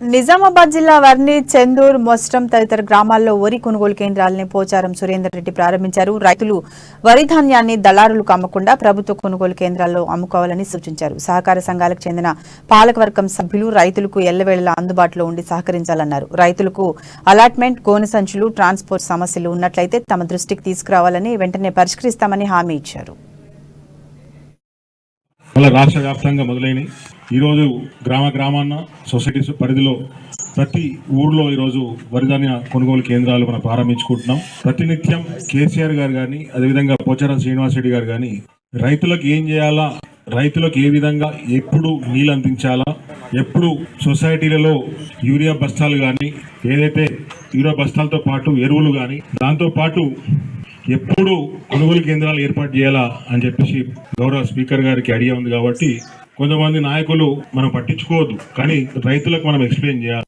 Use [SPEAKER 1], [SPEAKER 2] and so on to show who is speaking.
[SPEAKER 1] నిజామాబాద్ జిల్లా వర్ని, చెందూర్, మొస్టం తదితర గ్రామాల్లో వరి కొనుగోలు కేంద్రాలని పోచారం సురేందర్ రెడ్డి ప్రారంభించారు. రైతులు వరి ధాన్యాన్ని దళారులకు అమ్మకుండా ప్రభుత్వ కొనుగోలు కేంద్రాల్లో అమ్ముకోవాలని సూచించారు. సహకార సంఘాలకు చెందిన పాలకవర్గం సభ్యులు రైతులకు ఎల్లవేళలా అందుబాటులో ఉండి సహకరించాలన్నారు. రైతులకు అలాట్మెంట్, గోనె సంచులు, ట్రాన్స్పోర్ట్ సమస్యలు ఉన్నట్లయితే తమ దృష్టికి తీసుకురావాలని వెంటనే పరిష్కరిస్తామని హామీ ఇచ్చారు.
[SPEAKER 2] రాష్ట్ర వ్యాప్తంగా మొదలైన ఈరోజు గ్రామాన్న సొసైటీస్ పరిధిలో ప్రతి ఊర్లో ఈరోజు వరిధాన్య కొనుగోలు కేంద్రాలు మనం ప్రారంభించుకుంటున్నాం. ప్రతినిత్యం కేసీఆర్ గారు కానీ అదేవిధంగా పోచారం శ్రీనివాసరెడ్డి గారు కానీ రైతులకు ఏం చేయాలా, రైతులకు ఏ విధంగా ఎప్పుడు నీళ్ళు అందించాలా, ఎప్పుడు సొసైటీలలో యూరియా బస్తాలు కానీ ఏదైతే యూరియా బస్తాలతో పాటు ఎరువులు కానీ దాంతో పాటు ఎప్పుడు కొనుగోలు కేంద్రాలు ఏర్పాటు చేయాలా అని చెప్పేసి గౌరవ స్పీకర్ గారికి ఐడియా ఉంది. కాబట్టి కొంతమంది నాయకులు మనం పట్టించుకోవద్దు, కానీ రైతులకు మనం ఎక్స్ప్లెయిన్ చేయాలి.